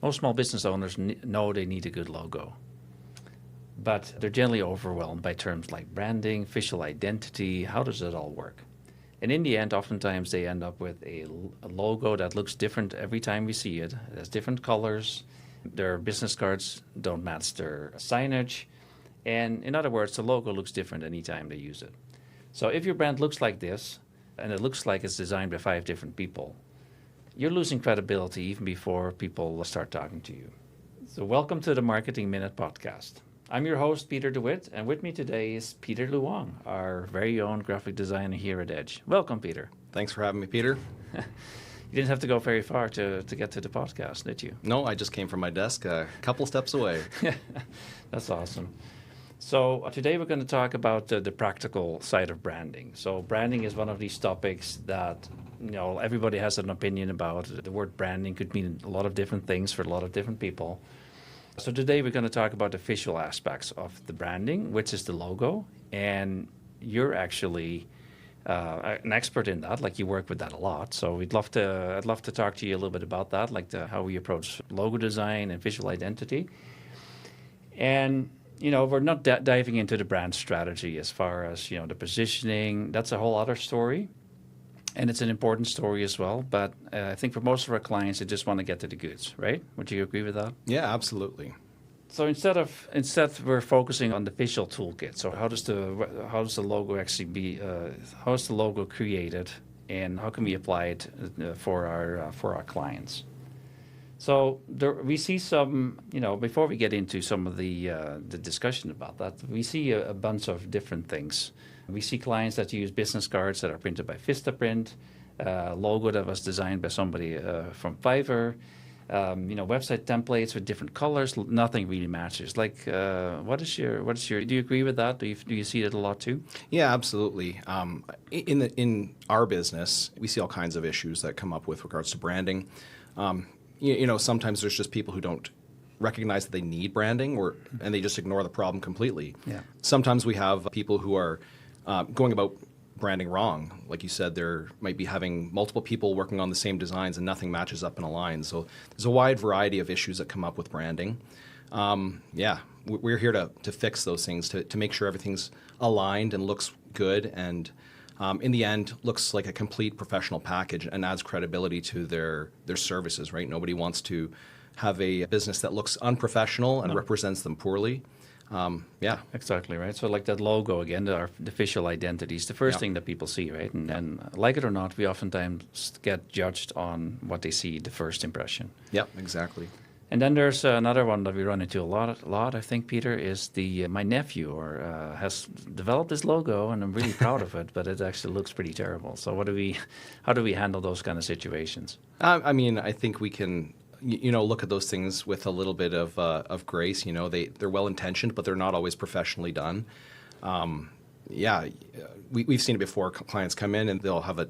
Most small business owners know they need a good logo, but they're generally overwhelmed by terms like branding, visual identity. How does it all work? And in the end, oftentimes they end up with a logo that looks different every time we see it. It has different colors. Their business cards don't match their signage. And in other words, the logo looks different anytime they use it. So if your brand looks like this, and it looks like it's designed by 5 different people, you're losing credibility even before people start talking to you. So welcome to the Marketing Minute podcast. I'm your host, Peter DeWit, and with me today is Peter Luong, our very own graphic designer here at Edge. Welcome, Peter. Thanks for having me, Peter. You didn't have to go very far to get to the podcast, did you? No, I just came from my desk a couple steps away. That's awesome. So today we're going to talk about the practical side of branding. So branding is one of these topics that everybody has an opinion about. The word branding could mean a lot of different things for a lot of different people. So today we're going to talk about the visual aspects of the branding, which is the logo, and you're actually an expert in that. Like, you work with that a lot. So I'd love to talk to you a little bit about that, like how we approach logo design and visual identity. And we're not diving into the brand strategy as far as the positioning. That's a whole other story. And it's an important story as well. But I think for most of our clients, they just want to get to the goods, right? Would you agree with that? Yeah, absolutely. So instead we're focusing on the visual toolkit. So how does the logo actually be? How is the logo created, and how can we apply it for our clients? So we see some, before we get into some of the discussion about that, we see a bunch of different things. We see clients that use business cards that are printed by Vistaprint, logo that was designed by somebody from Fiverr, website templates with different colors. Nothing really matches. Like, what is your? Do you agree with that? Do you see it a lot too? Yeah, absolutely. In our business, we see all kinds of issues that come up with regards to branding. Sometimes there's just people who don't recognize that they need branding, and they just ignore the problem completely. Yeah. Sometimes we have people who are going about branding wrong. Like you said, there might be having multiple people working on the same designs and nothing matches up in a line. So there's a wide variety of issues that come up with branding. We're here to fix those things, to make sure everything's aligned and looks good, and in the end looks like a complete professional package and adds credibility to their services, right? Nobody wants to have a business that looks unprofessional and represents them poorly. Exactly, right? So like that logo, again, the visual identities, the first thing that people see, right? And like it or not, we oftentimes get judged on what they see, the first impression. Yep, exactly. And then there's another one that we run into a lot. I think, Peter, is my nephew has developed this logo, and I'm really proud of it, but it actually looks pretty terrible. So how do we handle those kind of situations? I think we can look at those things with a little bit of grace. They're well intentioned, but they're not always professionally done. We've seen it before. Clients come in and they'll have a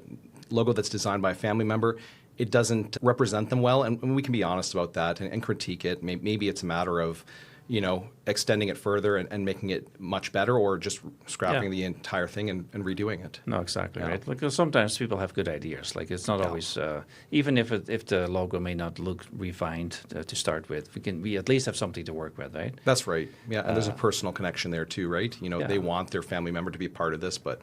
logo that's designed by a family member. It doesn't represent them well, and we can be honest about that and critique it. Maybe it's a matter of extending it further and making it much better, or just scrapping the entire thing and redoing it. No, exactly, right. Because sometimes people have good ideas. Like, it's not always, even if the logo may not look refined to start with, we at least have something to work with, right? That's right. Yeah, and there's a personal connection there too, right? They want their family member to be part of this, but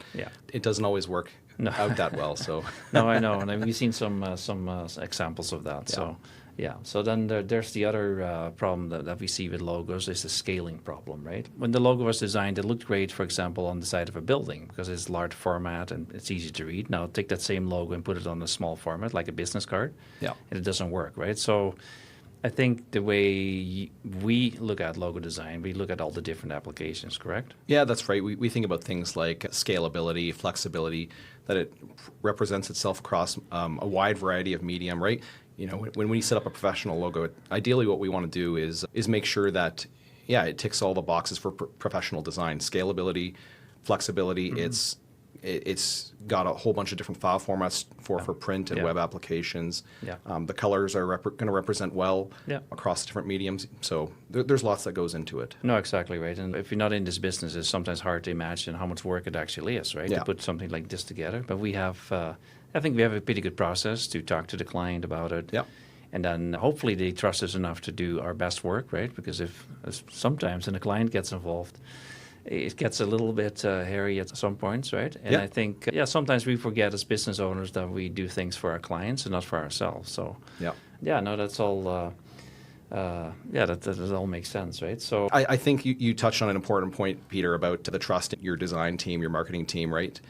it doesn't always work out that well. So no, I know, and we've seen some examples of that. So. Yeah. So then there's the other problem that we see with logos is the scaling problem, right? When the logo was designed, it looked great, for example, on the side of a building because it's large format and it's easy to read. Now take that same logo and put it on a small format like a business card, and it doesn't work, right? So I think the way we look at logo design, we look at all the different applications, correct? Yeah, that's right. We think about things like scalability, flexibility, that it represents itself across a wide variety of medium, right? When we set up a professional logo, ideally what we want to do is make sure that, it ticks all the boxes for professional design. Scalability, flexibility, it's got a whole bunch of different file formats for print and web applications. The colors are going to represent well across different mediums. So there's lots that goes into it. No, exactly right. And if you're not in this business, it's sometimes hard to imagine how much work it actually is, right? To put something like this together. But we have, I think we have a pretty good process to talk to the client about it. And then hopefully they trust us enough to do our best work, right? Because if sometimes when a client gets involved, it gets a little bit hairy at some points, right? And I think, sometimes we forget as business owners that we do things for our clients and not for ourselves. So, no, that's all. That all makes sense, right? So I think you touched on an important point, Peter, about the trust in your design team, your marketing team, right?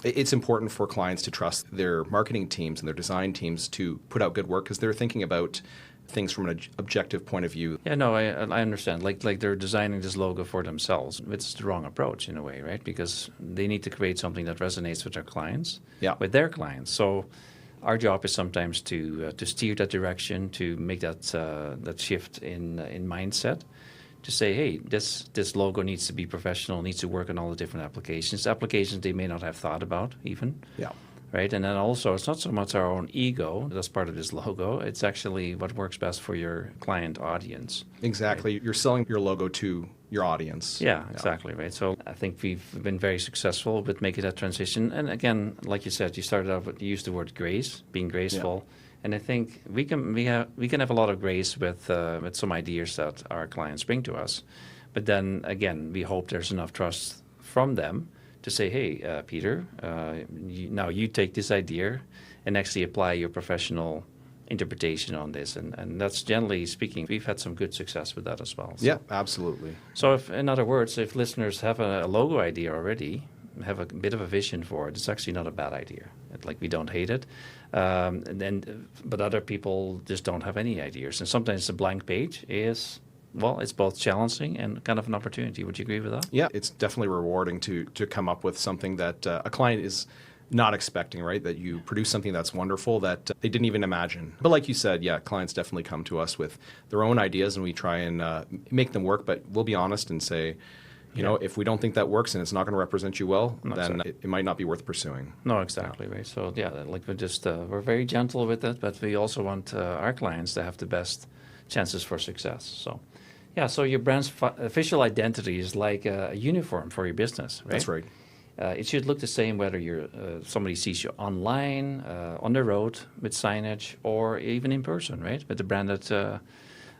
It's important for clients to trust their marketing teams and their design teams to put out good work because they're thinking about things from an objective point of view. Yeah, no, I understand. Like they're designing this logo for themselves. It's the wrong approach in a way, right? Because they need to create something that resonates with their clients, with their clients. So our job is sometimes to steer that direction, to make that shift in mindset, to say, hey, this logo needs to be professional, needs to work on all the different applications they may not have thought about even. Yeah. Right, and then also it's not so much our own ego that's part of this logo. It's actually what works best for your client audience. Exactly. Right? You're selling your logo to your audience. Yeah, exactly, right. So I think we've been very successful with making that transition. And again, like you said, you started out with, you used the word grace, being graceful. Yeah. And I think we can have a lot of grace with some ideas that our clients bring to us. But then again, we hope there's enough trust from them to say, hey, Peter, now you take this idea and actually apply your professional interpretation on this. And that's generally speaking, we've had some good success with that as well. So, yeah, absolutely. So in other words, if listeners have a logo idea already, have a bit of a vision for it, it's actually not a bad idea. Like, we don't hate it. But other people just don't have any ideas. And sometimes a blank page is... well, it's both challenging and kind of an opportunity. Would you agree with that? Yeah, it's definitely rewarding to come up with something that a client is not expecting, right? That you produce something that's wonderful that they didn't even imagine. But like you said, yeah, clients definitely come to us with their own ideas and we try and make them work. But we'll be honest and say, you know, if we don't think that works and it's not going to represent you well, then it might not be worth pursuing. No, exactly, right. So yeah, like we're very gentle with it, but we also want our clients to have the best chances for success. So. Yeah, so your brand's official identity is like a uniform for your business, right? That's right. It should look the same whether somebody sees you online, on the road with signage, or even in person, right? With the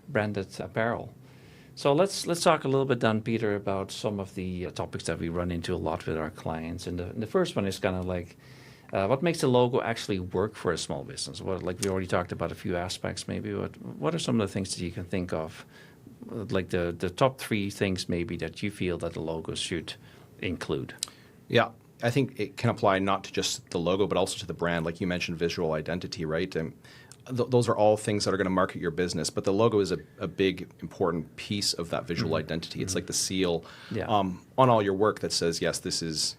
branded apparel. So let's talk a little bit then, Peter, about some of the topics that we run into a lot with our clients. And the first one is kind of like, what makes the logo actually work for a small business? Well, like we already talked about a few aspects maybe, but what are some of the things that you can think of? Like the top three things maybe that you feel that the logo should include? Yeah, I think it can apply not to just the logo, but also to the brand. Like you mentioned, visual identity, right? And those are all things that are going to market your business. But the logo is a big, important piece of that visual identity. It's like the seal on all your work that says, yes, this is,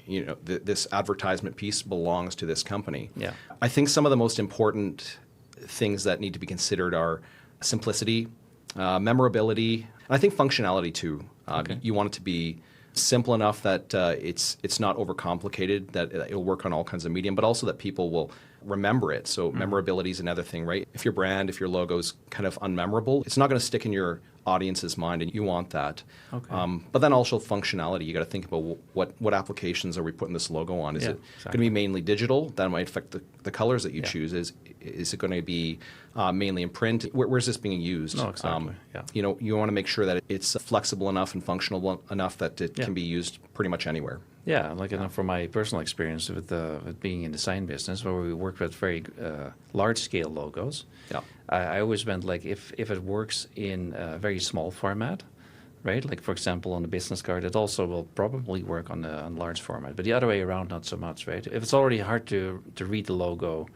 you know, this advertisement piece belongs to this company. Yeah. I think some of the most important things that need to be considered are simplicity, memorability, and I think functionality too. You want it to be simple enough that it's not overcomplicated, that it'll work on all kinds of medium, but also that people will remember it. So memorability is another thing, right? If your logo's kind of unmemorable, it's not going to stick in your audience's mind, and you want that. Okay. But then also functionality. You got to think about what applications are we putting this logo on? Is it going to be mainly digital? That might affect the colors that you choose. Is it going to be mainly in print? Where's this being used? No, exactly. You know, you want to make sure that it's flexible enough and functional enough that it can be used pretty much anywhere. Yeah, like from my personal experience with being in the sign business, where we work with very large-scale logos, I always meant like if it works in a very small format, right? Like for example, on the business card, it also will probably work on large format, but the other way around, not so much, right? If it's already hard to read the logo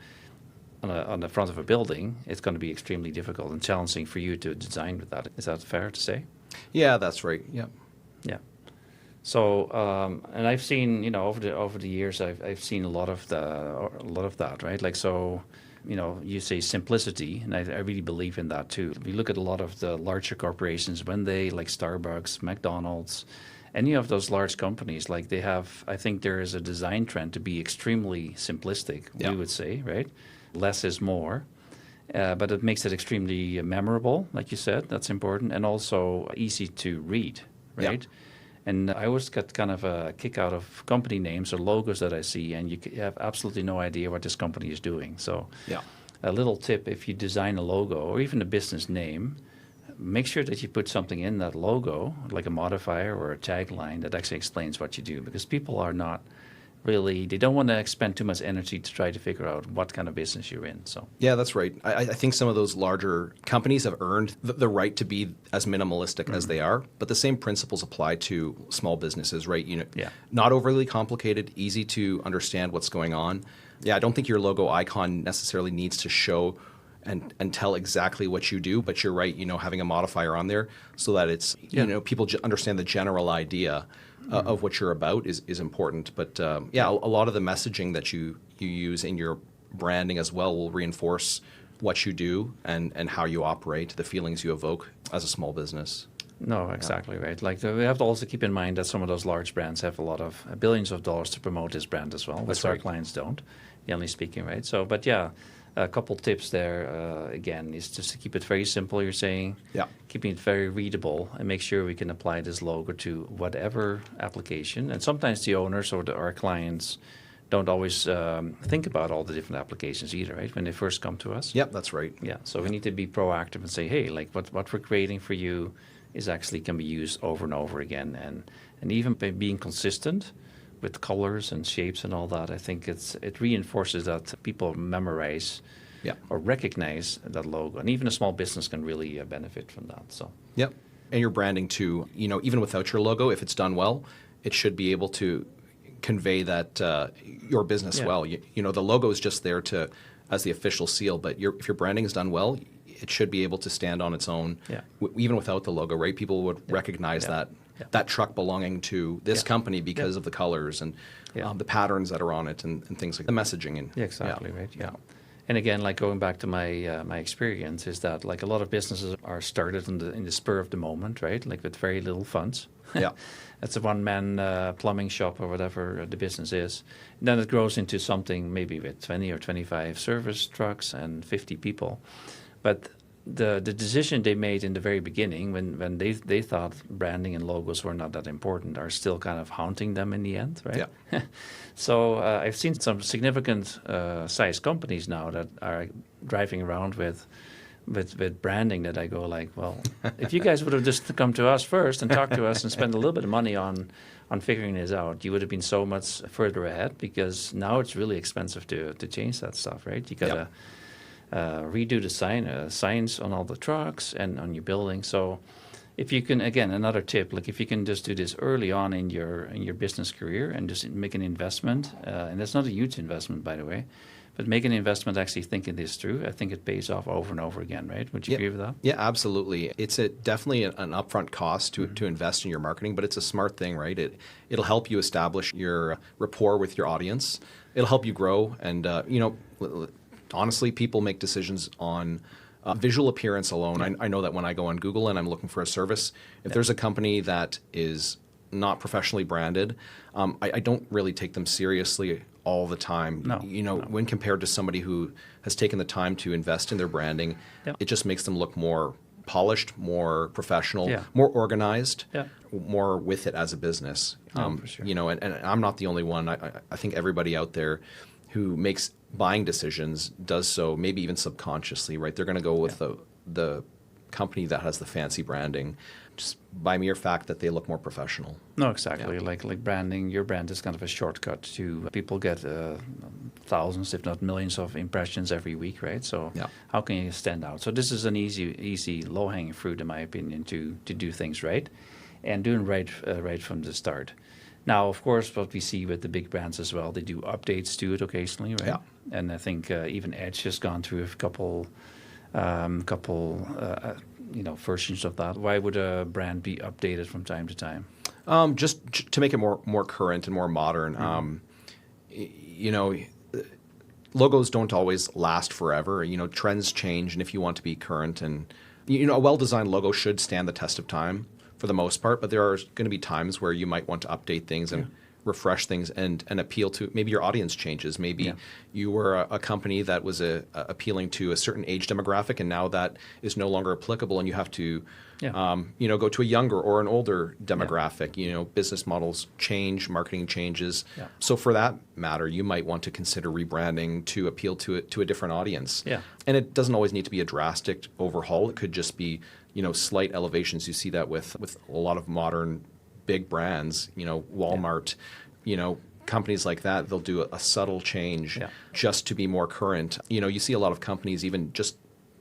on the front of a building, it's going to be extremely difficult and challenging for you to design with that. Is that fair to say? Yeah, that's right. Yeah. Yeah. So, and I've seen, you know, over the years, I've seen a lot of that, right? Like, so, you know, you say simplicity, and I really believe in that too. We look at a lot of the larger corporations when they, like Starbucks, McDonald's, any of those large companies, like they have, I think there is a design trend to be extremely simplistic, we would say, right? Less is more. But it makes it extremely memorable, like you said, that's important, and also easy to read, right? Yeah. And I always get kind of a kick out of company names or logos that I see, and you have absolutely no idea what this company is doing. So a little tip, if you design a logo or even a business name, make sure that you put something in that logo, like a modifier or a tagline that actually explains what you do, because people are not really, they don't want to expend too much energy to try to figure out what kind of business you're in. So Yeah, that's right. I think some of those larger companies have earned the right to be as minimalistic as they are, but the same principles apply to small businesses, right? Yeah. Not overly complicated, easy to understand what's going on. Yeah, I don't think your logo icon necessarily needs to show and tell exactly what you do, but you're right, having a modifier on there so that it's, people understand the general idea of what you're about is important. But a lot of the messaging that you use in your branding as well will reinforce what you do and how you operate, the feelings you evoke as a small business. No, exactly right. Like we have to also keep in mind that some of those large brands have a lot of billions of dollars to promote this brand as well, which our clients don't, generally speaking, right? So, but yeah, a couple tips there, again, is just to keep it very simple, you're saying. Yeah. Keeping it very readable and make sure we can apply this logo to whatever application. And sometimes the owners or our clients don't always think about all the different applications either, right? When they first come to us. Yep, that's right. Yeah, so we need to be proactive and say, hey, like what we're creating for you is actually can be used over and over again. And even by being consistent with colors and shapes and all that, I think it reinforces that people memorize or recognize that logo. And even a small business can really benefit from that. So. Yep. And your branding too, even without your logo, if it's done well, it should be able to convey that your business well. The logo is just there as the official seal, but if your branding is done well, it should be able to stand on its own, even without the logo, right? People would recognize that truck belonging to this company because of the colors and the patterns that are on it and things like the messaging. And exactly right. Yeah. And again, like going back to my experience, is that like a lot of businesses are started in the spur of the moment, right? Like with very little funds. Yeah. It's a one-man plumbing shop or whatever the business is. And then it grows into something maybe with 20 or 25 service trucks and 50 people. But the decision they made in the very beginning, when they thought branding and logos were not that important, are still kind of haunting them in the end, right? Yeah. So I've seen some significant size companies now that are driving around with branding that I go like, well, if you guys would have just come to us first and talked to us and spent a little bit of money on figuring this out, you would have been so much further ahead, because now it's really expensive to change that stuff, right? You got to redo the signs on all the trucks and on your building. So if you can, again, another tip, like if you can just do this early on in your business career and just make an investment, and that's not a huge investment, by the way, but make an investment actually thinking this through, I think it pays off over and over again, right? Would you agree with that? Yeah, absolutely. It's definitely an upfront cost to invest in your marketing, but it's a smart thing, right? It'll help you establish your rapport with your audience. It'll help you grow. And, honestly, people make decisions on visual appearance alone. I know that when I go on Google and I'm looking for a service, if there's a company that is not professionally branded, I don't really take them seriously all the time. No. When compared to somebody who has taken the time to invest in their branding, it just makes them look more polished, more professional, more organized, more with it as a business. For sure. And I'm not the only one. I think everybody out there who makes buying decisions does so maybe even subconsciously, right? They're going to go with the company that has the fancy branding, just by mere fact that they look more professional. No, exactly. Like branding, your brand is kind of a shortcut to people get thousands, if not millions, of impressions every week, right? So how can you stand out? So this is an easy low-hanging fruit, in my opinion, to do things right, and doing right from the start. Now, of course, what we see with the big brands as well, they do updates to it occasionally, right? Yeah. And I think even Edge has gone through a couple versions of that. Why would a brand be updated from time to time? Just to make it more current and more modern. Logos don't always last forever. Trends change, and if you want to be current, and a well-designed logo should stand the test of time for the most part, but there are going to be times where you might want to update things and refresh things and appeal to, maybe your audience changes. Maybe you were a company that was appealing to a certain age demographic, and now that is no longer applicable, and you have to go to a younger or an older demographic. Business models change, marketing changes. So for that matter, you might want to consider rebranding to appeal to a different audience. And it doesn't always need to be a drastic overhaul. It could just be slight elevations. You see that with a lot of modern big brands, Walmart, companies like that. They'll do a subtle change just to be more current. You see a lot of companies even just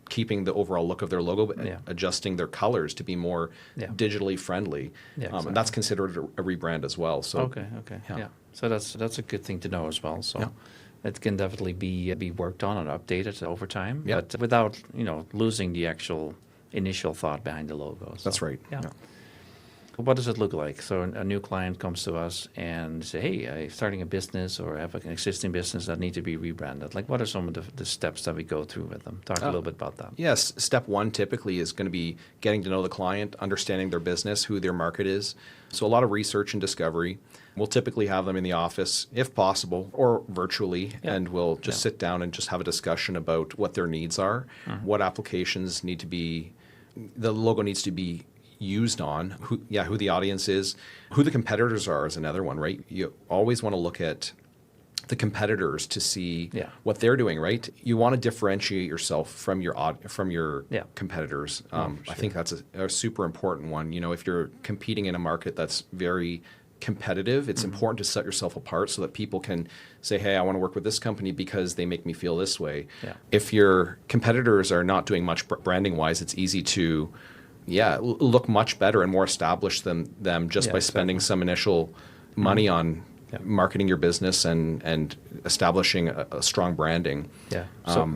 keeping the overall look of their logo, but adjusting their colors to be more digitally friendly. Exactly. And that's considered a rebrand as well. So okay. So that's a good thing to know as well. So it can definitely be worked on and updated over time, but without losing the actual initial thought behind the logo. So, that's right. Yeah. What does it look like? So a new client comes to us and say, hey, I'm starting a business or I have an existing business that need to be rebranded. Like, what are some of the steps that we go through with them? Talk a little bit about that. Yes. Step one typically is going to be getting to know the client, understanding their business, who their market is. So a lot of research and discovery. We'll typically have them in the office, if possible, or virtually, and we'll just sit down and just have a discussion about what their needs are, what applications need to be, the logo needs to be used on, who the audience is, who the competitors are is another one, right? You always want to look at the competitors to see what they're doing, right? You want to differentiate yourself from your competitors. Sure. I think that's a super important one. If you're competing in a market that's very competitive, it's important to set yourself apart so that people can say, hey, I want to work with this company because they make me feel this way. If your competitors are not doing much branding wise, it's easy to look much better and more established than them just by spending some initial money on marketing your business and establishing a strong branding.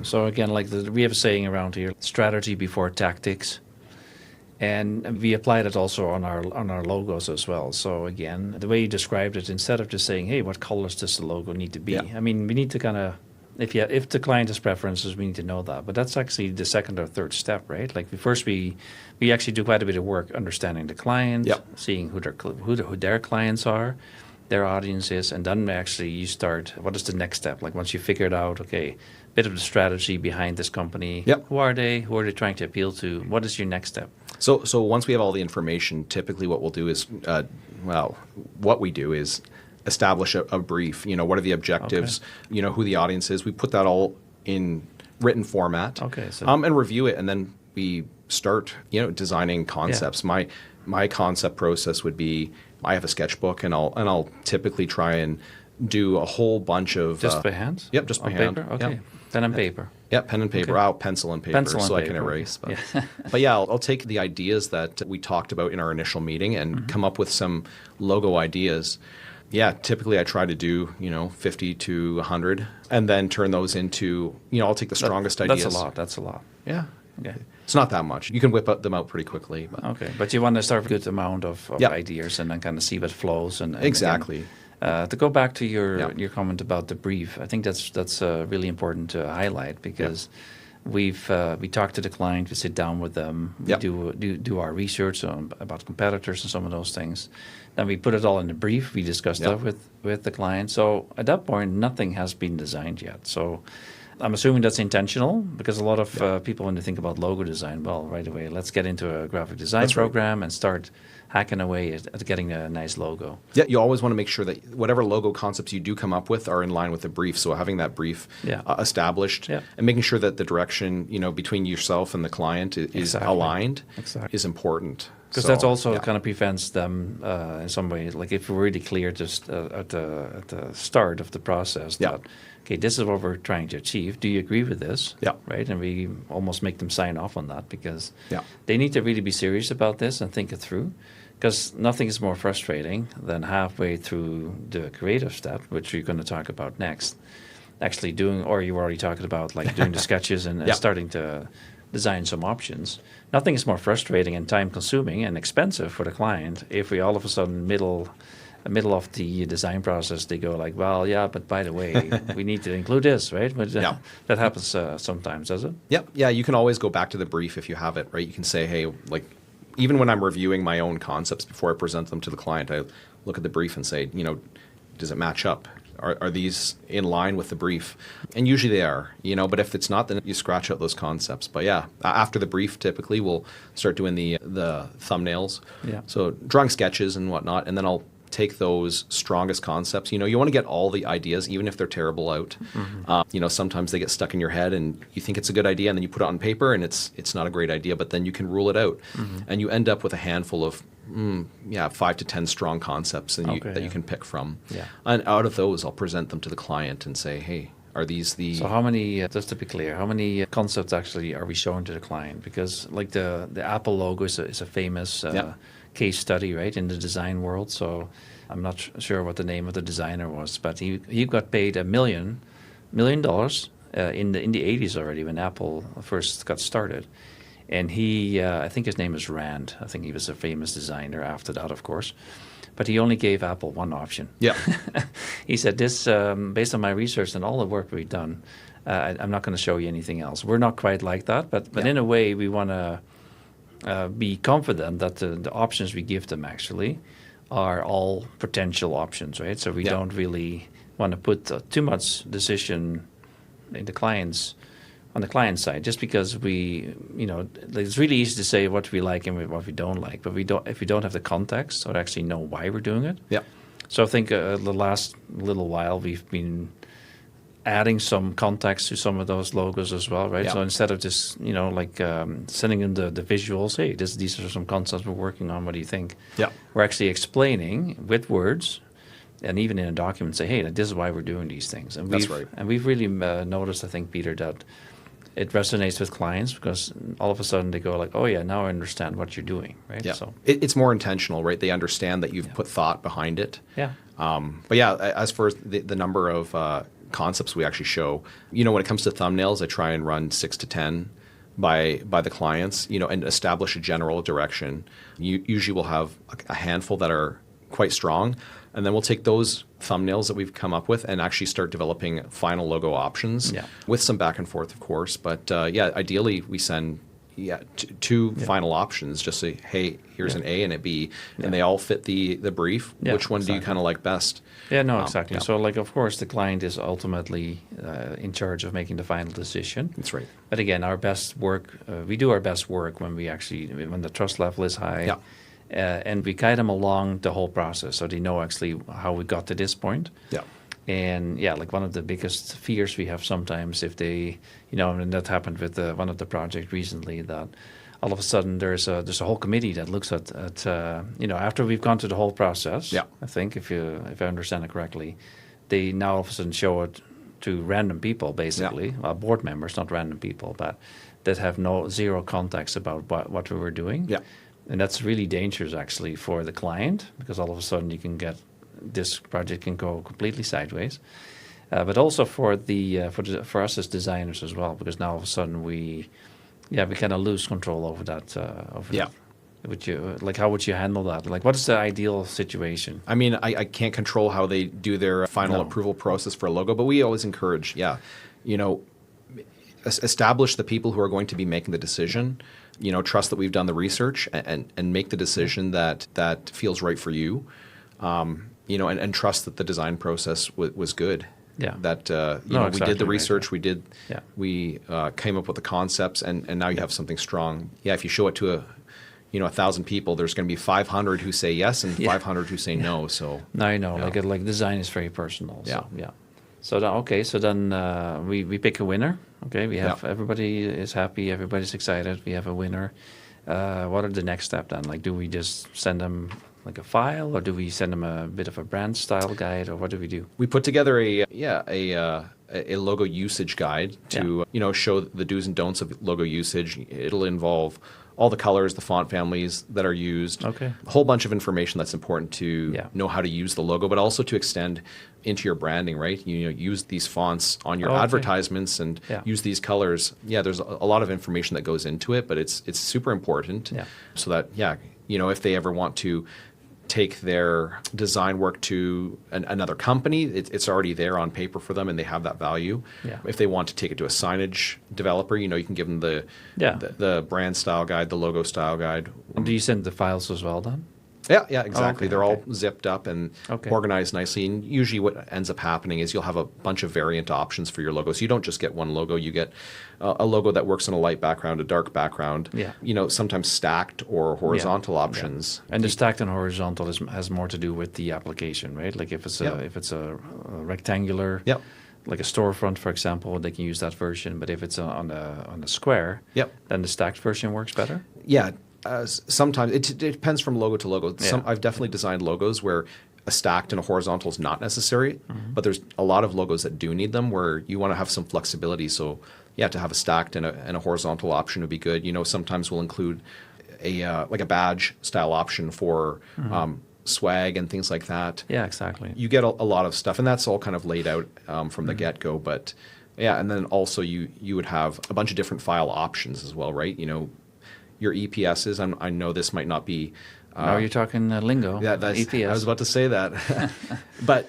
So again, like we have a saying around here, strategy before tactics. And we applied it also on our logos as well. So again, the way you described it, instead of just saying, hey, what colors does the logo need to be? I mean, we need to kind of, if the client has preferences, we need to know that. But that's actually the second or third step, right? Like we actually do quite a bit of work understanding the client, seeing who their clients are, their audience is, and then actually you start, what is the next step? Like once you figured out, okay, a bit of the strategy behind this company, who are they? Who are they trying to appeal to? What is your next step? So once we have all the information, typically what we'll do is, establish a brief. What are the objectives? Who the audience is. We put that all in written format. And review it, and then we start, designing concepts. My concept process would be, I have a sketchbook, and I'll typically try and do a whole bunch of just by hand. Yep, just by hand. Paper? Okay, pen and paper. Yeah, pen and paper. I'll pencil and paper I can erase. But, I'll take the ideas that we talked about in our initial meeting and come up with some logo ideas. Yeah, typically I try to do, 50 to 100 and then turn those into, I'll take the strongest ideas. That's a lot. Yeah. Okay. It's not that much. You can whip them out pretty quickly. But. But you want to start with a good amount of ideas and then kind of see what flows. And exactly. To go back to your comment about the brief, I think that's really important to highlight because we talk to the client, we sit down with them, we do our research about competitors and some of those things. Then we put it all in the brief. We discuss that with the client. So at that point, nothing has been designed yet. So I'm assuming that's intentional because a lot of people, when they think about logo design, right away, let's get into a graphic design program and start hacking away at getting a nice logo. Yeah, you always want to make sure that whatever logo concepts you do come up with are in line with the brief. So having that brief established and making sure that the direction, between yourself and the client is aligned is important. Because that's also kind of prevents them in some way. Like if we're really clear just at the start of the process that, okay, this is what we're trying to achieve. Do you agree with this? Right? And we almost make them sign off on that because they need to really be serious about this and think it through. Because nothing is more frustrating than halfway through the creative step, which we're going to talk about next, actually doing, or you were already talking about, like doing the sketches and starting to design some options. Nothing is more frustrating and time-consuming and expensive for the client if we all of a sudden middle of the design process they go like, well, but by the way, we need to include this, right? But that happens sometimes, does it? Yep. Yeah, you can always go back to the brief if you have it, right? You can say, hey, like, even when I'm reviewing my own concepts before I present them to the client, I look at the brief and say, does it match up? Are these in line with the brief? And usually they are, but if it's not, then you scratch out those concepts. But yeah, after the brief, typically we'll start doing the thumbnails. Yeah. So drawing sketches and whatnot, and then I'll take those strongest concepts. You want to get all the ideas, even if they're terrible out. Sometimes they get stuck in your head and you think it's a good idea, and then you put it on paper and it's not a great idea, but then you can rule it out. And you end up with a handful of 5 to 10 strong concepts that you can pick from. Yeah. And out of those, I'll present them to the client and say, hey, are these the... So how many, just to be clear, how many concepts actually are we showing to the client? Because like the Apple logo is a famous case study, right, in the design world. So I'm not sure what the name of the designer was, but he got paid $1 million in the 80s already when Apple first got started. And he, I think his name is Rand. I think he was a famous designer after that, of course. But he only gave Apple one option. Yeah. He said, this, based on my research and all the work we've done, I'm not going to show you anything else. We're not quite like that, but in a way, we want to be confident that the options we give them actually are all potential options, right? So we don't really want to put too much decision in on the client side, just because it's really easy to say what we like and what we don't like, but if we don't have the context or actually know why we're doing it. Yeah. So I think the last little while we've been adding some context to some of those logos as well, right? Yeah. So instead of just sending in the visuals, hey, these are some concepts we're working on. What do you think? Yeah. We're actually explaining with words, and even in a document, say, hey, this is why we're doing these things. And That's right. And we've really noticed, I think, Peter, that it resonates with clients because all of a sudden they go like, oh yeah, now I understand what you're doing, right? Yeah. So It's more intentional, right? They understand that you've put thought behind it. yeah. But yeah, as far as the number of concepts we actually show, when it comes to thumbnails, I try and run 6 to 10 by the clients, and establish a general direction. Usually we'll have a handful that are quite strong, and then we'll take those thumbnails that we've come up with and actually start developing final logo options with some back and forth, of course. But ideally we send two final options. Just say, hey, here's an A and a B, and they all fit the brief. Yeah, Which one do you kind of like best? Yeah, no, exactly. So, of course, the client is ultimately in charge of making the final decision. That's right. But again, our best work, we do our best work when when the trust level is high. Yeah. And we guide them along the whole process so they know actually how we got to this point. Yeah. And one of the biggest fears we have sometimes if they, and that happened with one of the projects recently, that all of a sudden there's a whole committee that looks at after we've gone through the whole process. Yeah. I think if I understand it correctly, they now all of a sudden show it to random people basically, board members, not random people, but that have zero context about what we were doing. Yeah. And that's really dangerous actually for the client, because all of a sudden you can get this project can go completely sideways, but also for us as designers as well, because now all of a sudden we kind of lose control over that. That. How would you handle that? What is the ideal situation? I mean, I can't control how they do their final approval process for a logo, but we always encourage, establish the people who are going to be making the decision. Trust that we've done the research and make the decision that feels right for you. And trust that the design process was good. Yeah. That exactly we did the research, right. we came up with the concepts, and now you have something strong. Yeah, if you show it to 1,000 people, there's going to be 500 who say yes and 500 who say no. So now like design is very personal. Yeah. So, yeah. So then we pick a winner. Okay, we have everybody is happy, everybody's excited. We have a winner. What are the next steps then? Do we just send them a file, or do we send them a bit of a brand style guide, or what do we do? We put together a logo usage guide to show the do's and don'ts of logo usage. It'll involve all the colors, the font families that are used, a whole bunch of information that's important to know how to use the logo, but also to extend into your branding, right? Use these fonts on your advertisements and use these colors. Yeah, there's a lot of information that goes into it, but it's super important so that, if they ever want to take their design work to another company, it's already there on paper for them and they have that value. Yeah. If they want to take it to a signage developer, you can give them the brand style guide, the logo style guide. And do you send the files as well then? Yeah, exactly. Okay, They're okay. all zipped up and Okay. organized nicely. And usually what ends up happening is you'll have a bunch of variant options for your logo. So you don't just get one logo. You get a logo that works on a light background, a dark background, Yeah. sometimes stacked or horizontal options. And the stacked and horizontal has more to do with the application, right? Like if it's Yeah. a rectangular, Yep. like a storefront, for example, they can use that version. But if it's on a square, Yep. then the stacked version works better. Yeah, sometimes it depends from logo to logo. Yeah. I've definitely designed logos where a stacked and a horizontal is not necessary, Mm-hmm. but there's a lot of logos that do need them where you want to have some flexibility. So yeah, to have a stacked and a horizontal option would be good. Sometimes we'll include like a badge style option for swag and things like that. Yeah, exactly. You get a lot of stuff, and that's all kind of laid out from the get-go. But yeah, and then also you would have a bunch of different file options as well, right? Your EPSs. I know this might not be. Now you're talking lingo. Yeah, EPS. I was about to say that. But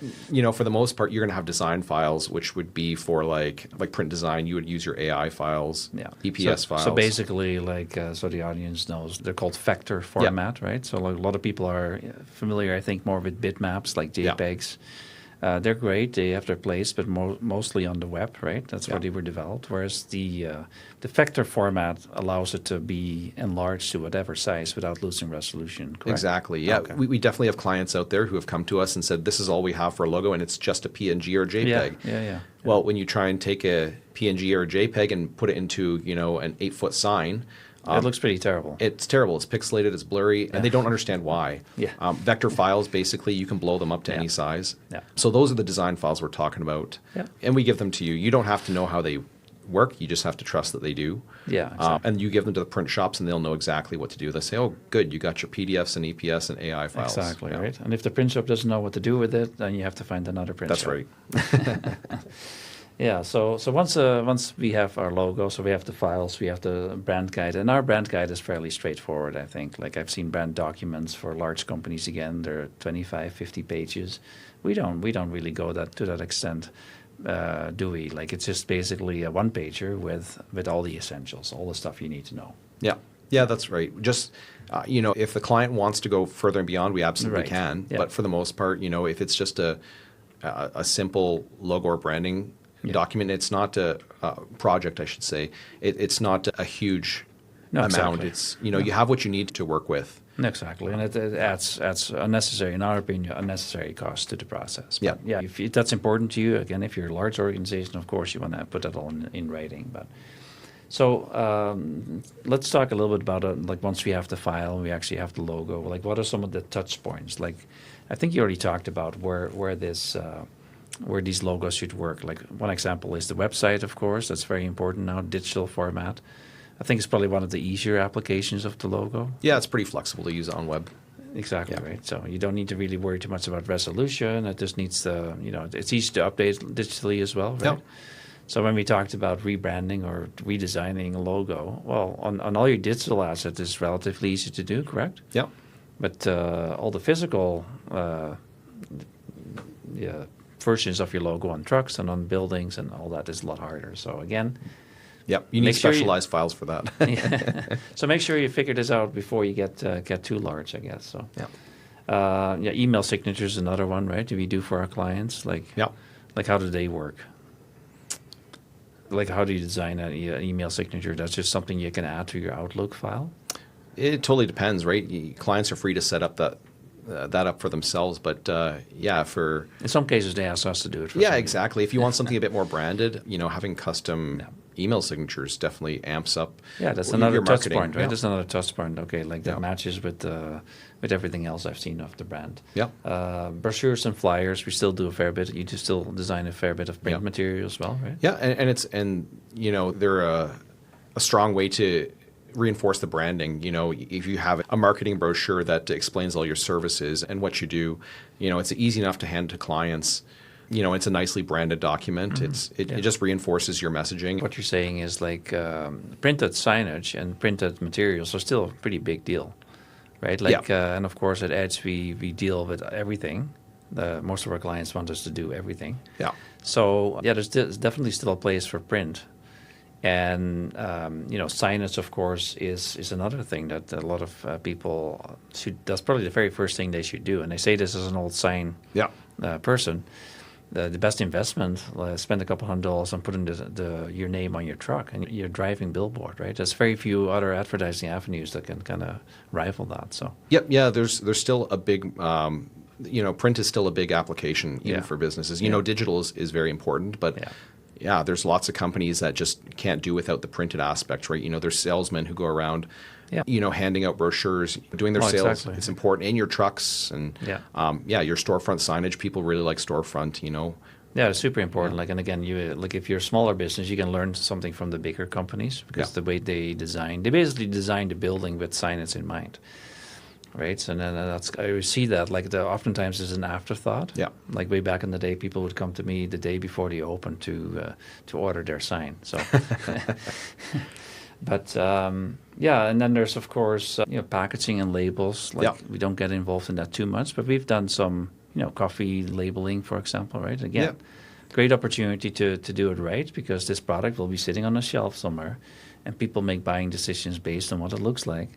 for the most part, you're going to have design files, which would be for like print design. You would use your AI files, Yeah. EPS files. So basically, so the audience knows, they're called vector format, right? So like a lot of people are familiar, I think, more with bitmaps like Yeah. JPEGs. They're great. They have their place, but mostly on the web, right? That's where they were developed. Whereas the vector format allows it to be enlarged to whatever size without losing resolution. Correct? Exactly. Yeah, Okay. we definitely have clients out there who have come to us and said, "This is all we have for a logo, and it's just a PNG or JPEG." Yeah. Well, when you try and take a PNG or a JPEG and put it into an 8-foot sign, It looks pretty terrible. it's terrible. It's pixelated. It's blurry, and they don't understand why. Yeah. Vector files, basically, you can blow them up to Yeah. any size. Yeah. So those are the design files we're talking about. Yeah. And we give them to you. You don't have to know how they work. You just have to trust that they do. Yeah, exactly. And you give them to the print shops, and they'll know exactly what to do. They say, "Oh, good, you got your PDFs and EPS and AI files." Exactly, Yeah. right? And if the print shop doesn't know what to do with it, then you have to find another print That's shop. right. Yeah, so once we have our logo, so we have the files, we have the brand guide, and our brand guide is fairly straightforward, I think. Like I've seen brand documents for large companies, again, they're 25, 50 pages. We don't really go to that extent, do we? Like it's just basically a one-pager with all the essentials, all the stuff you need to know. Yeah, that's right. Just, if the client wants to go further and beyond, we absolutely Right. can. Yeah. But for the most part, if it's just a simple logo or branding document, it's not a project, I should say. It's not a huge No, amount. exactly. It's, you have what you need to work with. Exactly, and it adds unnecessary, in our opinion, unnecessary cost to the process. Yeah. But yeah, if that's important to you, again, if you're a large organization, of course, you want to put that all in writing. But so let's talk a little bit about it. Like once we have the file, we actually have the logo. Like, what are some of the touch points? Like, I think you already talked about where these logos should work. Like one example is the website, of course. That's very important now, digital format. I think it's probably one of the easier applications of the logo. Yeah, it's pretty flexible to use on web. Exactly, Yeah. right. So you don't need to really worry too much about resolution. It just needs to, it's easy to update digitally as well, right? Yep. So when we talked about rebranding or redesigning a logo, well, on all your digital assets, it's relatively easy to do, correct? Yeah. But all the physical versions of your logo on trucks and on buildings and all that is a lot harder. So again, Yep. You need Make sure you- specialized files for that. so make sure you figure this out before you get too large, I guess. So Yeah. email signature is another one, right? Do we do for our clients? Yeah. Like how do they work? Like how do you design an email signature? That's just something you can add to your Outlook file. It totally depends, right? Clients are free to set up that up for themselves, but for In some cases, they ask us to do it. For yeah, some- exactly. If you want something a bit more branded, having custom email signatures definitely amps up. Yeah, that's your another touch marketing. point, right? Yeah. That's another touch point. Okay, like that Yeah. matches with everything else I've seen of the brand. Yeah. Brochures and flyers, we still do a fair bit. You just still design a fair bit of print Yeah. material as well, right? Yeah, and they're a strong way to reinforce the branding. If you have a marketing brochure that explains all your services and what you do, it's easy enough to hand to clients. It's a nicely branded document. It just reinforces your messaging. What you're saying is like printed signage and printed materials are still a pretty big deal, right? Like, and of course at Edge we deal with everything. Most of our clients want us to do everything. Yeah. So yeah, there's definitely still a place for print And signage, of course, is another thing that a lot of people should. That's probably the very first thing they should do. And I say this as an old sign Yeah. Person. The best investment, spend a couple $100 on putting your name on your truck and your driving billboard, right? There's very few other advertising avenues that can kind of rival that. So. Yep. Yeah. There's still a big. Print is still a big application even Yeah. for businesses. Yeah. Digital is very important, but yeah, there's lots of companies that just can't do without the printed aspect, right? There's salesmen who go around, handing out brochures, doing their sales. Exactly. It's important in your trucks and your storefront signage. People really like storefront, Yeah, it's super important. Like, and again, if you're a smaller business, you can learn something from the bigger companies because the way they basically design the building with signage in mind. Right, so then I see that oftentimes is an afterthought. Yeah, like way back in the day, people would come to me the day before they opened to order their sign. So, but and then there's of course packaging and labels. We don't get involved in that too much, but we've done some coffee labeling, for example. Right, again, great opportunity to do it right because this product will be sitting on a shelf somewhere, and people make buying decisions based on what it looks like.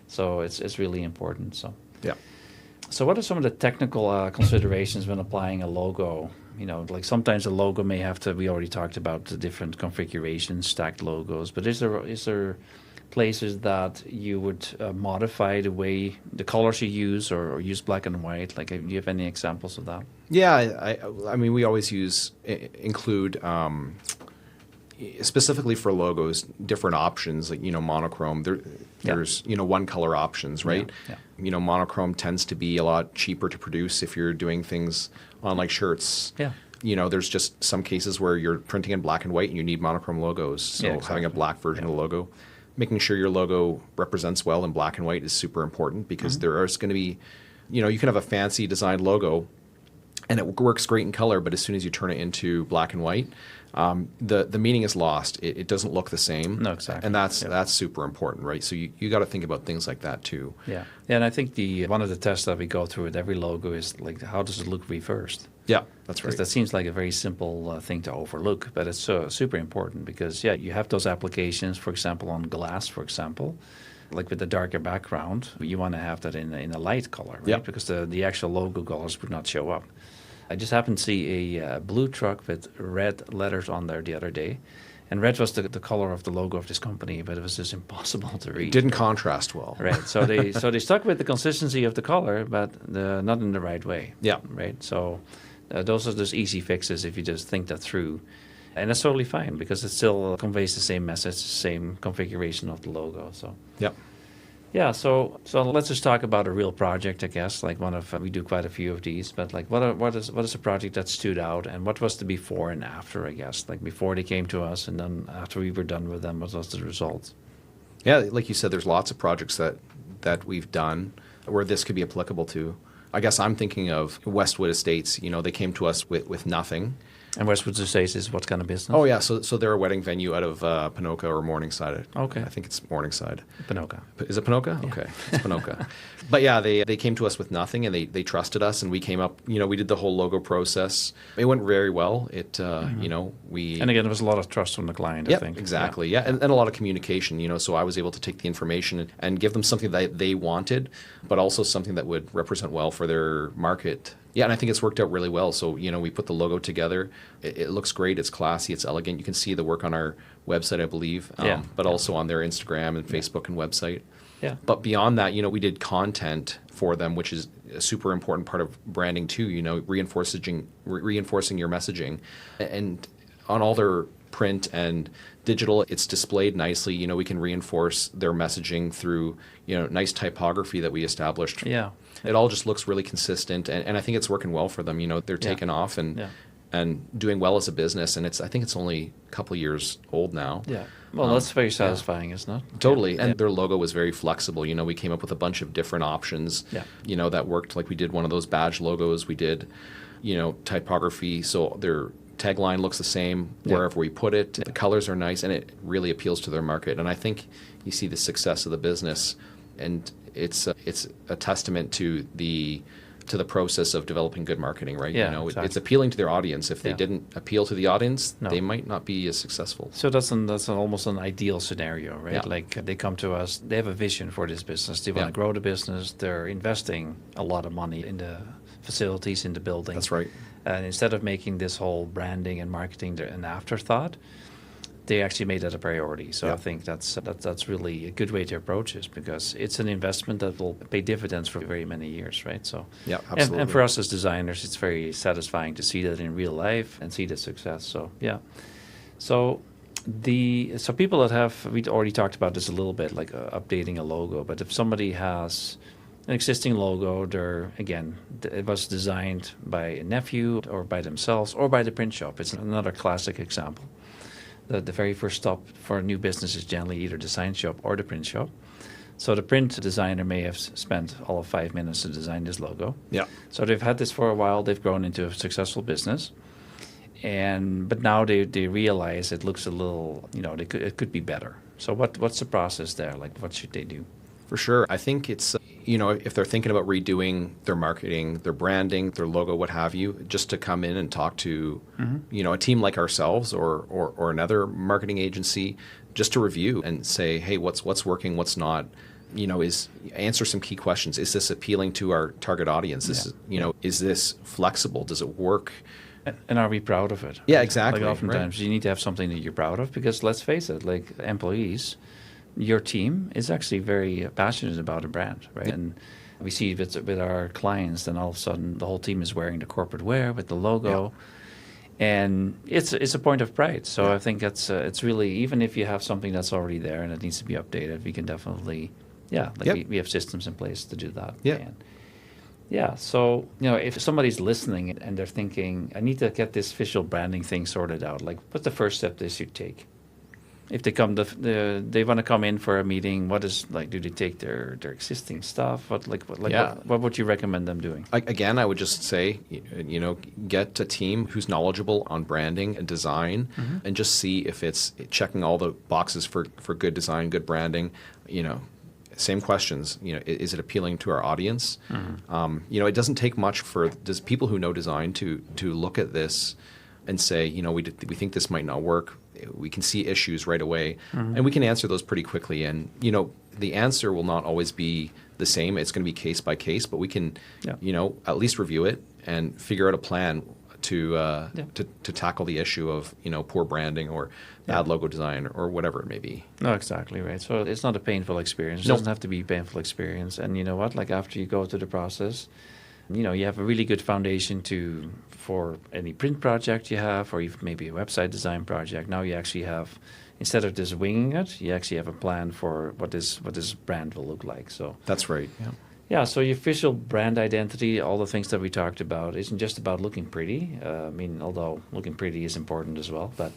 So it's really important. So what are some of the technical considerations when applying a logo? Sometimes a logo may have to. We already talked about the different configurations, stacked logos. But is there places that you would modify the way the colors you use, or use black and white? Do you have any examples of that? Yeah, I mean, we always include. Specifically for logos, different options like monochrome. There's one color options, right? Yeah. Monochrome tends to be a lot cheaper to produce if you're doing things on like shirts. Yeah. There's just some cases where you're printing in black and white and you need monochrome logos. So having a black version of the logo, making sure your logo represents well in black and white is super important because there is going to be, you can have a fancy designed logo and it works great in color, but as soon as you turn it into black and white, the meaning is lost. It doesn't look the same. No, exactly. And that's super important, right? So you got to think about things like that too. Yeah. And I think one of the tests that we go through with every logo is how does it look reversed? Yeah, that's right. Because that seems like a very simple thing to overlook, but it's super important because you have those applications, for example, on glass, for example. Like with the darker background, you want to have that in a light color, right? Because the actual logo colors would not show up. I just happened to see a blue truck with red letters on there the other day. And red was the color of the logo of this company, but it was just impossible to read. It didn't contrast well. Right. So they stuck with the consistency of the color, but not in the right way. Yeah. Right. So those are just easy fixes if you just think that through. And that's totally fine because it still conveys the same message, the same configuration of the logo. So. Yeah. Yeah, so let's just talk about a real project, I guess. We do quite a few of these, but what is a project that stood out, and what was the before and after, I guess? Like before they came to us, and then after we were done with them, what was the result? Yeah, like you said, there's lots of projects that we've done where this could be applicable to. I guess I'm thinking of Westwood Estates. They came to us with nothing. And Westwood Estates is what kind of business? Oh, yeah. So they're a wedding venue out of Ponoka or Morningside. Okay. I think it's Morningside. Ponoka. Is it Ponoka? Yeah. Okay. It's Ponoka. But yeah, they came to us with nothing and they trusted us and we came up, we did the whole logo process. It went very well. We... And again, there was a lot of trust from the client, I think. Exactly. Yeah. And a lot of communication, so I was able to take the information and give them something that they wanted, but also something that would represent well for their market. Yeah, and I think it's worked out really well. So, we put the logo together. It looks great. It's classy. It's elegant. You can see the work on our website, I believe, but also on their Instagram and Facebook and website. Yeah. But beyond that, we did content for them, which is a super important part of branding too, reinforcing your messaging. And on all their print and digital, it's displayed nicely. We can reinforce their messaging through, nice typography that we established. Yeah. It all just looks really consistent, and I think it's working well for them. They're taking off and doing well as a business, and I think it's only a couple years old now. Yeah. Well, that's very satisfying, isn't it? Totally. And their logo was very flexible. We came up with a bunch of different options, that worked. Like we did one of those badge logos. We did, typography. So their tagline looks the same wherever we put it. The colors are nice, and it really appeals to their market. And I think you see the success of the business, and it's a testament to the to the process of developing good marketing, right? Yeah, You know, exactly. it's appealing to their audience. If they Yeah. didn't appeal to the audience, No. they might not be as successful. So that's almost an ideal scenario, right? Yeah. Like they come to us, they have a vision for this business. They want Yeah. to grow the business. They're investing a lot of money in the facilities, in the building. That's right. And instead of making this whole branding and marketing an afterthought, they actually made that a priority. So I think that's really a good way to approach this, because it's an investment that will pay dividends for very many years, right? So Yeah, absolutely. and for us as designers, it's very satisfying to see that in real life and see the success. So yeah. So so people that have, we already talked about this a little bit, like updating a logo. But if somebody has an existing logo, it was designed by a nephew or by themselves or by the print shop. It's another classic example. The very first stop for a new business is generally either the design shop or the print shop. So the print designer may have spent all of 5 minutes to design this logo. Yeah. So they've had this for a while. They've grown into a successful business. But now they realize it looks a little, it could be better. So what's the process there? Like, what should they do? For sure. I think it's, if they're thinking about redoing their marketing, their branding, their logo, what have you, just to come in and talk to, a team like ourselves or another marketing agency, just to review and say, hey, what's working, what's not, answer some key questions. Is this appealing to our target audience? Is this flexible? Does it work? And are we proud of it? Yeah, exactly. Like oftentimes you need to have something that you're proud of, because let's face it, like employees, your team is actually very passionate about a brand, right? And we see it with our clients, then all of a sudden the whole team is wearing the corporate wear with the logo. And it's a point of pride. So I think it's really, even if you have something that's already there and it needs to be updated, we can definitely, we have systems in place to do that. So, if somebody's listening and they're thinking, I need to get this visual branding thing sorted out, like what's the first step they should take? If they they want to come in for a meeting, do they take their existing stuff? What would you recommend them doing? Again, I would just say, get a team who's knowledgeable on branding and design, and just see if it's checking all the boxes for good design, good branding. Same questions. Is it appealing to our audience? It doesn't take much for people who know design to look at this and say, we think this might not work. We can see issues right away, and we can answer those pretty quickly. And the answer will not always be the same. It's going to be case by case, but we can, at least review it and figure out a plan to tackle the issue of poor branding or bad logo design or whatever it may be. No, exactly right. So it's not a painful experience. It doesn't have to be a painful experience. And you know what? Like after you go through the process, you have a really good foundation for any print project you have, or even maybe a website design project. Now you actually have, instead of just winging it, you actually have a plan for what this brand will look like. So that's right. So your visual brand identity, all the things that we talked about, isn't just about looking pretty. Although looking pretty is important as well, but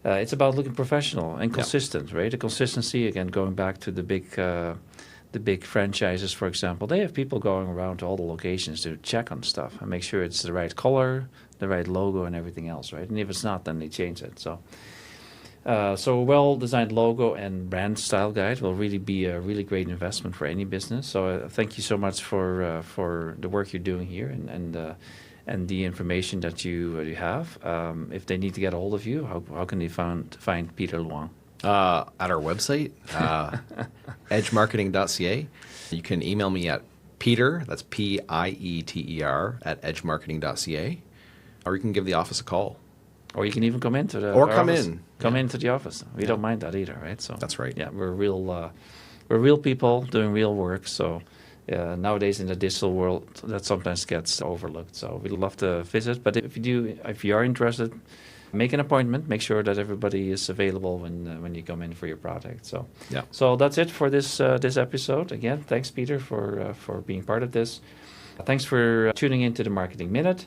it's about looking professional and consistent, right? The consistency, again, going back to the big franchises, for example, they have people going around to all the locations to check on stuff and make sure it's the right color, the right logo, and everything else, right? And if it's not, then they change it. So a well-designed logo and brand style guide will really be a really great investment for any business. So thank you so much for the work you're doing here and the information that you have. If they need to get a hold of you, how can they find Peter Luong? At our website, edgemarketing.ca. You can email me at Peter, that's Pieter, at edgemarketing.ca, or you can give the office a call. Or you can even come into the office. Come into the office. We don't mind that either, right? So that's right. Yeah, we're real people doing real work. So nowadays in the digital world, that sometimes gets overlooked. So we'd love to visit. But if you are interested, make an appointment. Make sure that everybody is available when you come in for your project. So So that's it for this episode. Again, thanks Peter for being part of this. Thanks for tuning into the Marketing Minute.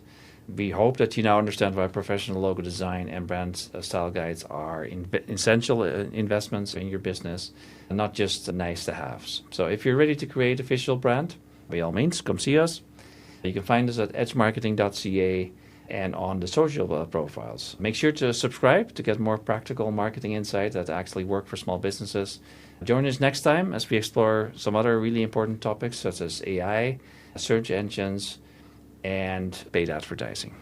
We hope that you now understand why professional logo design and brand style guides are essential investments in your business, and not just nice to haves. So if you're ready to create a visual brand, by all means, come see us. You can find us at edgemarketing.ca and on the social profiles. Make sure to subscribe to get more practical marketing insights that actually work for small businesses. Join us next time as we explore some other really important topics such as AI, search engines, and paid advertising.